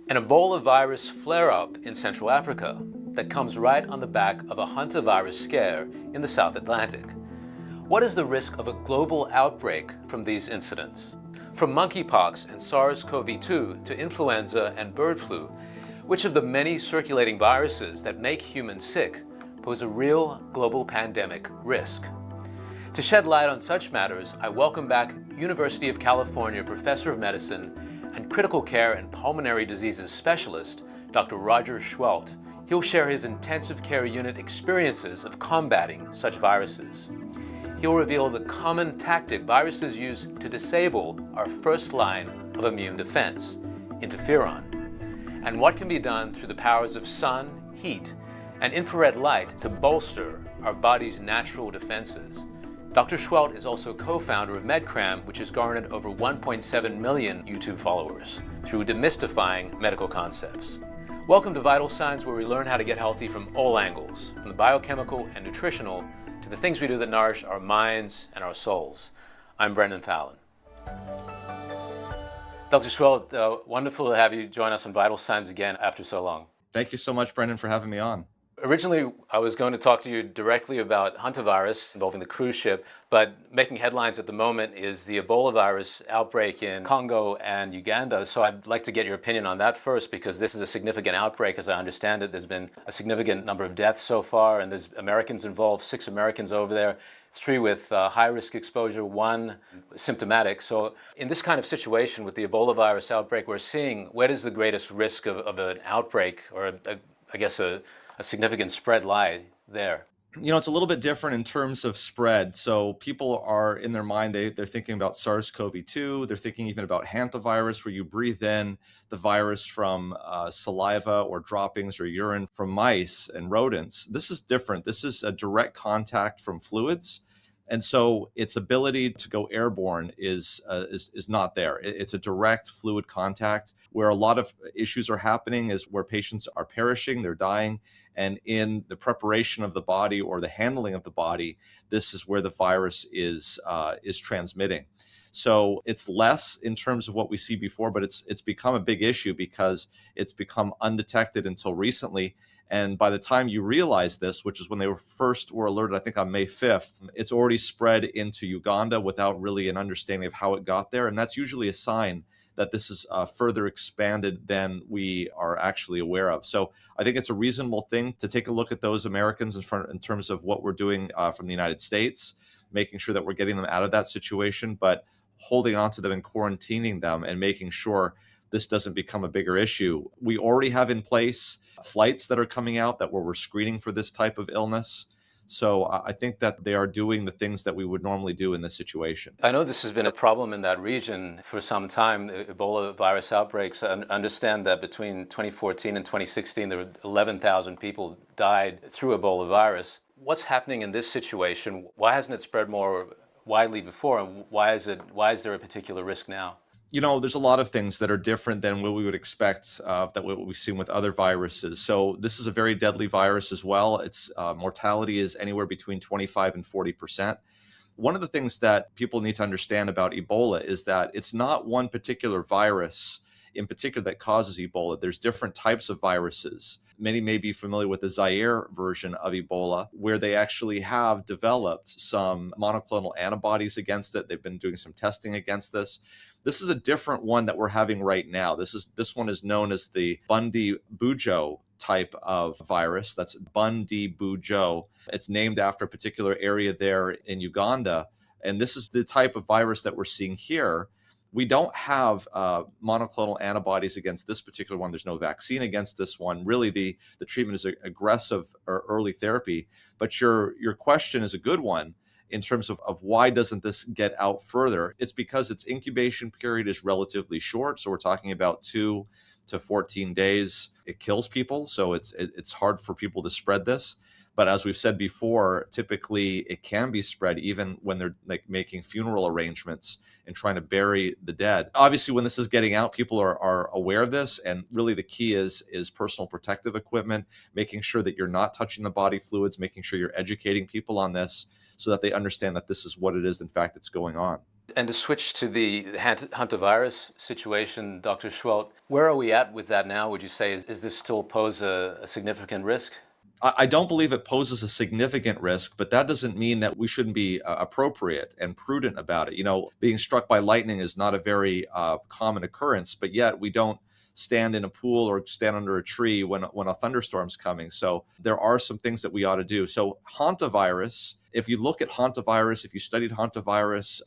An Ebola virus flare-up in Central Africa that comes right on the back of a Hantavirus scare in the South Atlantic. What is the risk of a global outbreak from these incidents? From monkeypox and SARS-CoV-2 to influenza and bird flu, which of the many circulating viruses that make humans sick pose a real global pandemic risk? To shed light on such matters, I welcome back University of California Professor of Medicine and Critical Care and Pulmonary Diseases Specialist, Dr. Roger Seheult. He'll share his intensive care unit experiences of combating such viruses. He'll reveal the common tactic viruses use to disable our first line of immune defense, interferon, and what can be done through the powers of sun, heat, and infrared light to bolster our body's natural defenses. Dr. Seheult is also co-founder of MedCram, which has garnered over 1.7 million YouTube followers through demystifying medical concepts. Welcome to Vital Signs, where we learn how to get healthy from all angles, from the biochemical and nutritional to the things we do that nourish our minds and our souls. I'm Brendan Fallon. Dr. Seheult, wonderful to have you join us on Vital Signs again after so long. Thank you so much, Brendan, for having me on. Originally, I was going to talk to you directly about Hantavirus involving the cruise ship, but making headlines at the moment is the Ebola virus outbreak in Congo and Uganda. So I'd like to get your opinion on that first, because this is a significant outbreak. As I understand it, there's been a significant number of deaths so far, and there's Americans involved, 6 Americans over there, 3 with high-risk exposure, 1 symptomatic. So in this kind of situation with the Ebola virus outbreak we're seeing, where does the greatest risk of an outbreak, or a significant spread lie there? You know, it's a little bit different in terms of spread. So people are, in their mind, they're thinking about SARS-CoV-2. They're thinking even about Hantavirus, where you breathe in the virus from saliva or droppings or urine from mice and rodents. This is different. This is a direct contact from fluids. And so its ability to go airborne is not there. It's a direct fluid contact. Where a lot of issues are happening is where patients are perishing, they're dying, and in the preparation of the body or the handling of the body, this is where the virus is transmitting. So it's less in terms of what we see before, but it's become a big issue because it's become undetected until recently. And by the time you realize this, which is when they were alerted, I think on May 5th, it's already spread into Uganda without really an understanding of how it got there. And that's usually a sign that this is further expanded than we are actually aware of. So I think it's a reasonable thing to take a look at those Americans in terms of what we're doing from the United States, making sure that we're getting them out of that situation, but holding on to them and quarantining them and making sure this doesn't become a bigger issue. We already have in place flights that are coming out where we're screening for this type of illness. So I think that they are doing the things that we would normally do in this situation. I know this has been a problem in that region for some time, Ebola virus outbreaks. I understand that between 2014 and 2016, there were 11,000 people died through Ebola virus. What's happening in this situation? Why hasn't it spread more widely before? And why is there a particular risk now? You know, there's a lot of things that are different than what we would expect that what we've seen with other viruses. So this is a very deadly virus as well. Its mortality is anywhere between 25 and 40%. One of the things that people need to understand about Ebola is that it's not one particular virus in particular that causes Ebola. There's different types of viruses. Many may be familiar with the Zaire version of Ebola, where they actually have developed some monoclonal antibodies against it. They've been doing some testing against this. This is a different one that we're having right now. This one is known as the Bundi-Bujo type of virus. That's Bundi-Bujo. It's named after a particular area there in Uganda. And this is the type of virus that we're seeing here. We don't have monoclonal antibodies against this particular one. There's no vaccine against this one. Really, the treatment is aggressive or early therapy. But your question is a good one in terms of why doesn't this get out further. It's because its incubation period is relatively short. So we're talking about 2 to 14 days. It kills people. So it's hard for people to spread this. But as we've said before, typically it can be spread even when they're making funeral arrangements and trying to bury the dead. Obviously, when this is getting out, people are aware of this. And really the key is personal protective equipment, making sure that you're not touching the body fluids, making sure you're educating people on this so that they understand that this is what it is, in fact, that's going on. And to switch to the Hantavirus situation, Dr. Seheult, where are we at with that now, would you say? Is this still pose a significant risk? I don't believe it poses a significant risk, but that doesn't mean that we shouldn't be appropriate and prudent about it. You know, being struck by lightning is not a very common occurrence, but yet we don't stand in a pool or stand under a tree when a thunderstorm's coming. So there are some things that we ought to do. So Hantavirus, if you look at Hantavirus, if you studied Hantavirus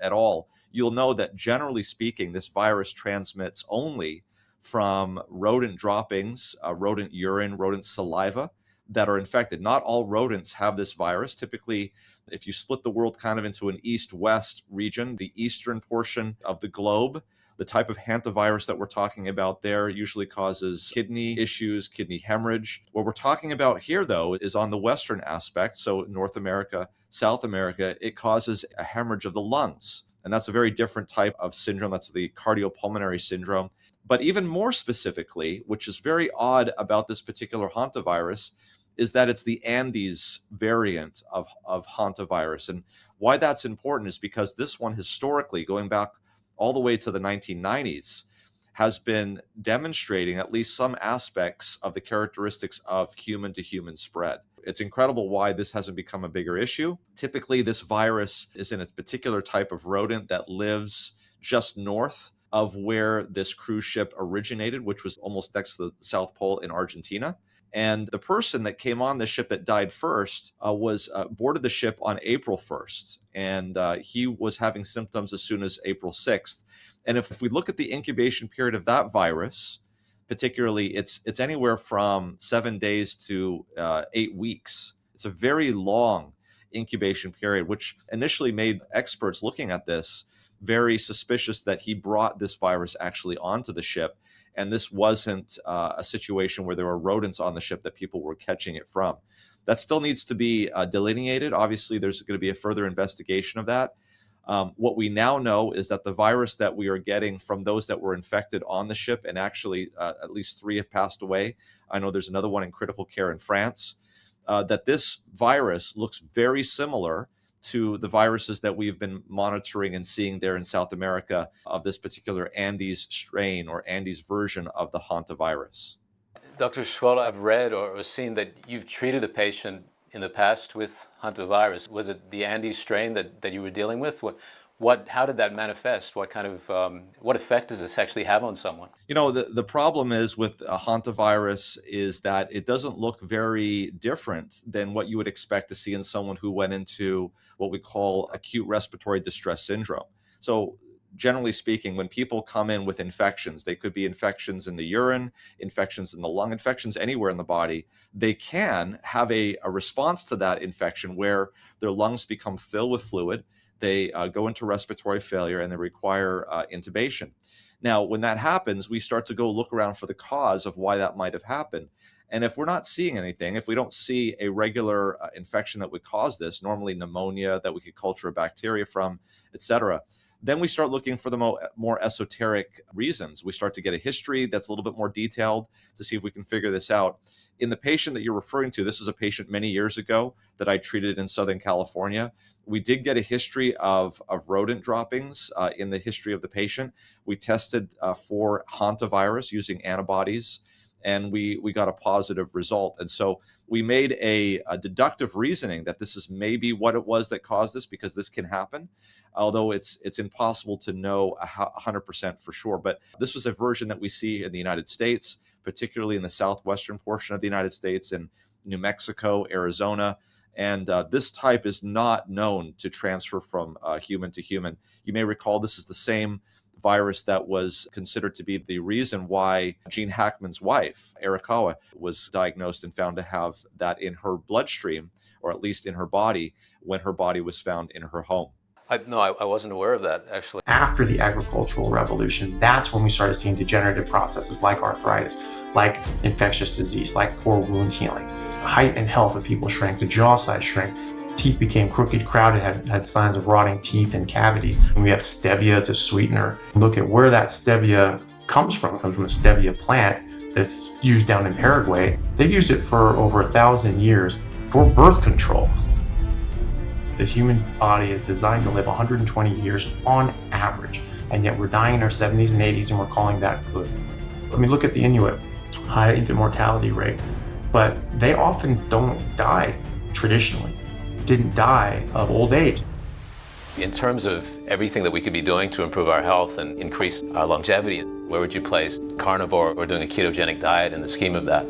at all, you'll know that generally speaking, this virus transmits only from rodent droppings, rodent urine, rodent saliva that are infected. Not all rodents have this virus. Typically, if you split the world kind of into an east-west region, the eastern portion of the globe, the type of hantavirus that we're talking about there usually causes kidney issues, kidney hemorrhage. What we're talking about here, though, is on the western aspect, so North America, South America, it causes a hemorrhage of the lungs. And that's a very different type of syndrome. That's the cardiopulmonary syndrome. But even more specifically, which is very odd about this particular hantavirus, is that it's the Andes variant of hantavirus. And why that's important is because this one historically, going back all the way to the 1990s, has been demonstrating at least some aspects of the characteristics of human to human spread. It's incredible why this hasn't become a bigger issue. Typically, this virus is in a particular type of rodent that lives just north of where this cruise ship originated, which was almost next to the South Pole in Argentina. And the person that came on the ship that died first was boarded the ship on April 1st. And he was having symptoms as soon as April 6th. And if we look at the incubation period of that virus, particularly, it's anywhere from 7 days to 8 weeks. It's a very long incubation period, which initially made experts looking at this very suspicious that he brought this virus actually onto the ship. And this wasn't a situation where there were rodents on the ship that people were catching it from. That still needs to be delineated. Obviously, there's going to be a further investigation of that. What we now know is that the virus that we are getting from those that were infected on the ship, and actually at least 3 have passed away. I know there's another one in critical care in France, that this virus looks very similar to the viruses that we've been monitoring and seeing there in South America of this particular Andes strain or Andes version of the hantavirus. Dr. Seheult, I've read or seen that you've treated a patient in the past with hantavirus. Was it the Andes strain that you were dealing with? How did that manifest? What kind of what effect does this actually have on someone? You know, the problem is with a hantavirus is that it doesn't look very different than what you would expect to see in someone who went into what we call acute respiratory distress syndrome. So generally speaking, when people come in with infections, they could be infections in the urine, infections in the lung, infections anywhere in the body, they can have a response to that infection where their lungs become filled with fluid. They go into respiratory failure and they require intubation. Now, when that happens, we start to go look around for the cause of why that might have happened. And if we're not seeing anything, if we don't see a regular infection that would cause this, normally pneumonia that we could culture a bacteria from, et cetera, then we start looking for the more esoteric reasons. We start to get a history that's a little bit more detailed to see if we can figure this out. In the patient that you're referring to, this is a patient many years ago that I treated in Southern California. We did get a history of rodent droppings in the history of the patient. We tested for hantavirus using antibodies, and we got a positive result. And so we made a deductive reasoning that this is maybe what it was that caused this, because this can happen, although it's impossible to know 100% for sure. But this was a version that we see in the United States, particularly in the southwestern portion of the United States, in New Mexico, Arizona. And this type is not known to transfer from human to human. You may recall this is the same virus that was considered to be the reason why Gene Hackman's wife, Arakawa, was diagnosed and found to have that in her bloodstream, or at least in her body, when her body was found in her home. I wasn't aware of that, actually. After the agricultural revolution, that's when we started seeing degenerative processes like arthritis, like infectious disease, like poor wound healing. Height and health of people shrank, the jaw size shrank, teeth became crooked, crowded, had signs of rotting teeth and cavities. And we have stevia as a sweetener. Look at where that stevia comes from. It comes from a stevia plant that's used down in Paraguay. They've used it for over 1,000 years for birth control. The human body is designed to live 120 years on average, and yet we're dying in our 70s and 80s, and we're calling that good. I mean, look at the Inuit, high infant mortality rate, but they often don't die traditionally, didn't die of old age. In terms of everything that we could be doing to improve our health and increase our longevity, where would you place carnivore or doing a ketogenic diet in the scheme of that?